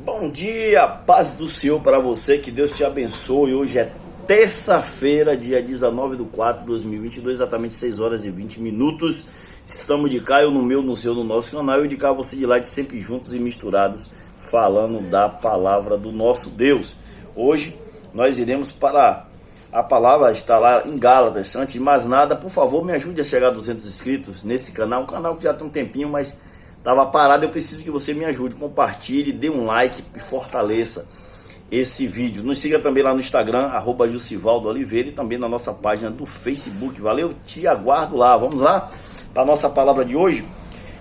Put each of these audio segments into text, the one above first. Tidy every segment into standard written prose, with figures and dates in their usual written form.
Bom dia, paz do Senhor para você, que Deus te abençoe. Hoje é terça-feira, dia 19/4/2022, exatamente 6 horas e 20 minutos. Estamos de cá, eu no meu, no seu, no nosso canal, eu de cá, você de lá, de sempre juntos e misturados, falando da palavra do nosso Deus. Hoje nós iremos para a palavra, está lá em Gálatas. Antes de mais nada, por favor, me ajude a chegar a 200 inscritos nesse canal, um canal que já tem um tempinho, mas estava parado. Eu preciso que você me ajude, compartilhe, dê um like e fortaleça esse vídeo. Nos siga também lá no Instagram, @Jussivaldo_Oliveira, e também na nossa página do Facebook. Valeu, te aguardo lá. Vamos lá para a nossa palavra de hoje.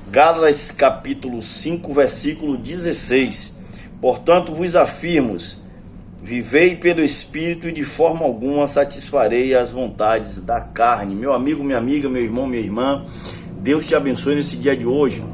Gálatas capítulo 5, versículo 16. Portanto vos afirmo, vivei pelo Espírito e de forma alguma satisfarei as vontades da carne. Meu amigo, minha amiga, meu irmão, minha irmã, Deus te abençoe nesse dia de hoje.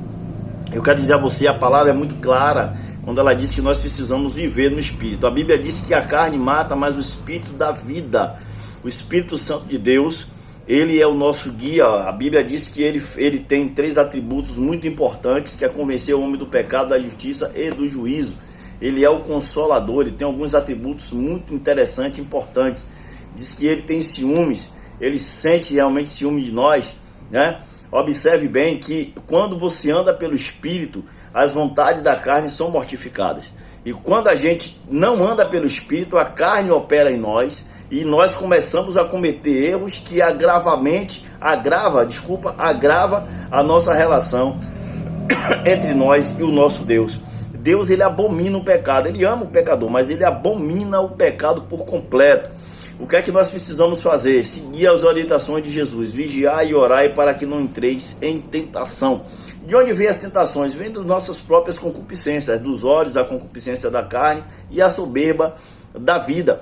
Eu quero dizer a você, a palavra é muito clara quando ela diz que nós precisamos viver no Espírito. A Bíblia diz que a carne mata, mas o Espírito dá vida. O Espírito Santo de Deus, ele é o nosso guia. A Bíblia diz que ele tem 3 atributos muito importantes, que é convencer o homem do pecado, da justiça e do juízo. Ele é o Consolador, ele tem alguns atributos muito interessantes e importantes. Diz que ele tem ciúmes, ele sente realmente ciúme de nós, né? Observe bem que quando você anda pelo Espírito, as vontades da carne são mortificadas. E quando a gente não anda pelo Espírito, a carne opera em nós e nós começamos a cometer erros que agrava a nossa relação entre nós e o nosso Deus. Deus, ele abomina o pecado, ele ama o pecador, mas ele abomina o pecado por completo. O que é que nós precisamos fazer? Seguir as orientações de Jesus, vigiar e orar para que não entreis em tentação. De onde vêm as tentações? Vêm das nossas próprias concupiscências, dos olhos, a concupiscência da carne e a soberba da vida.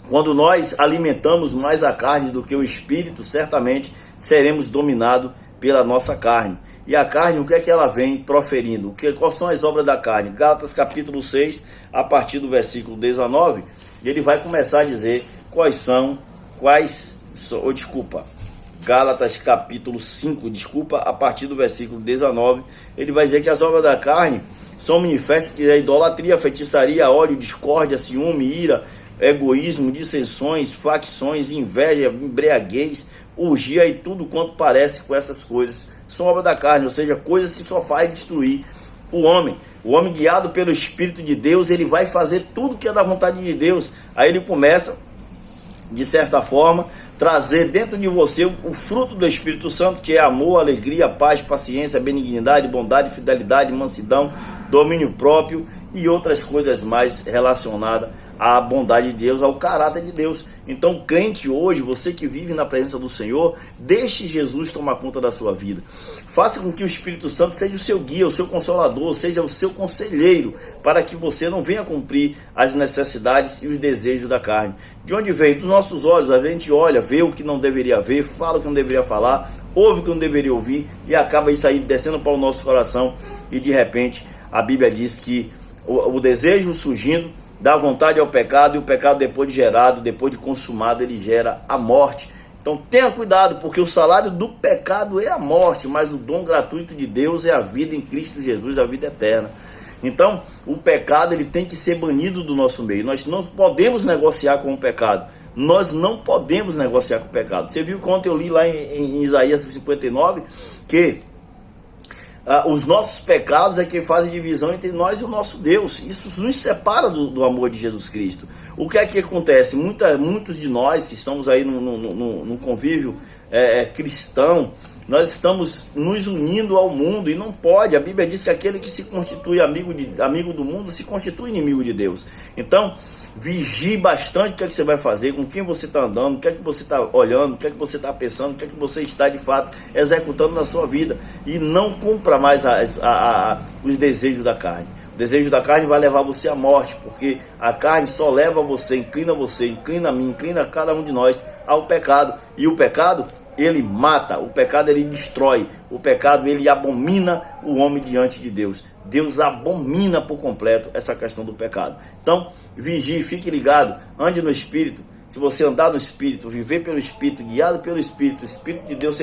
Quando nós alimentamos mais a carne do que o Espírito, certamente seremos dominados pela nossa carne. E a carne, o que é que ela vem proferindo? Quais são as obras da carne? Gálatas capítulo 6, a partir do versículo 19, ele vai começar a dizer Gálatas capítulo 5, a partir do versículo 19, ele vai dizer que as obras da carne são manifestas, que é idolatria, feitiçaria, ódio, discórdia, ciúme, ira, egoísmo, dissensões, facções, inveja, embriaguez, orgia e tudo quanto parece com essas coisas. São obras da carne, ou seja, coisas que só faz destruir o homem. O homem guiado pelo Espírito de Deus, ele vai fazer tudo que é da vontade de Deus. Aí ele começa, de certa forma, trazer dentro de você o fruto do Espírito Santo, que é amor, alegria, paz, paciência, benignidade, bondade, fidelidade, mansidão, domínio próprio e outras coisas mais relacionadas à bondade de Deus, ao caráter de Deus. Então, crente hoje, você que vive na presença do Senhor, deixe Jesus tomar conta da sua vida. Faça com que o Espírito Santo seja o seu guia, o seu consolador, seja o seu conselheiro, para que você não venha cumprir as necessidades e os desejos da carne. De onde vem? Dos nossos olhos. A gente olha, vê o que não deveria ver, fala o que não deveria falar, ouve o que não deveria ouvir, e acaba isso aí descendo para o nosso coração, e de repente a Bíblia diz que o desejo surgindo dá vontade ao pecado, e o pecado, depois de gerado, depois de consumado, ele gera a morte. Então tenha cuidado, porque o salário do pecado é a morte, mas o dom gratuito de Deus é a vida em Cristo Jesus, a vida eterna. Então o pecado, ele tem que ser banido do nosso meio. Nós não podemos negociar com o pecado. Nós não podemos negociar com o pecado. Você viu que ontem eu li lá em Isaías 59 que os nossos pecados é que fazem divisão entre nós e o nosso Deus. Isso nos separa do amor de Jesus Cristo. O que é que acontece? Muitos de nós que estamos aí no convívio cristão, nós estamos nos unindo ao mundo, e não pode. A Bíblia diz que aquele que se constitui amigo do mundo se constitui inimigo de Deus. Então vigie bastante o que é que você vai fazer, com quem você está andando, o que é que você está olhando, o que é que você está pensando, o que é que você está de fato executando na sua vida, e não cumpra mais os desejos da carne. O desejo da carne vai levar você à morte, porque a carne só leva você, inclina a mim, inclina a cada um de nós ao pecado, e o pecado, ele mata, o pecado, ele destrói, o pecado, ele abomina o homem diante de Deus. Deus abomina por completo essa questão do pecado. Então vigie, fique ligado, ande no Espírito, se você andar no Espírito, viver pelo Espírito, guiado pelo Espírito, o Espírito de Deus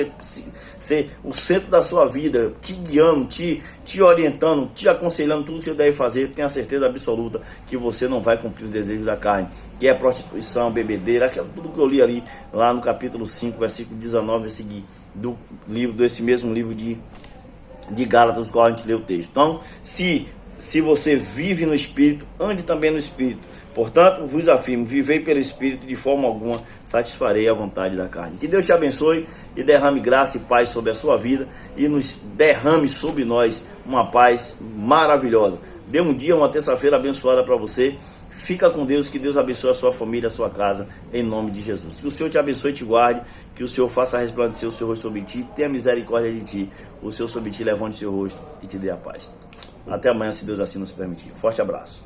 ser o centro da sua vida, te guiando, te orientando, te aconselhando tudo que você deve fazer, tenha certeza absoluta que você não vai cumprir os desejos da carne, que é prostituição, bebedeira, tudo que eu li ali, lá no capítulo 5, versículo 19 a seguir, desse mesmo livro de Gálatas, qual a gente lê o texto. Então, se você vive no Espírito, ande também no Espírito. Portanto, vos afirmo, vivei pelo Espírito, de forma alguma satisfarei a vontade da carne. Que Deus te abençoe e derrame graça e paz sobre a sua vida e nos derrame sobre nós uma paz maravilhosa. Dê um dia, uma terça-feira abençoada para você. Fica com Deus, que Deus abençoe a sua família, a sua casa, em nome de Jesus. Que o Senhor te abençoe e te guarde, que o Senhor faça resplandecer o seu rosto sobre ti, tenha misericórdia de ti, o Senhor sobre ti levante o seu rosto e te dê a paz. Até amanhã, se Deus assim nos permitir. Forte abraço.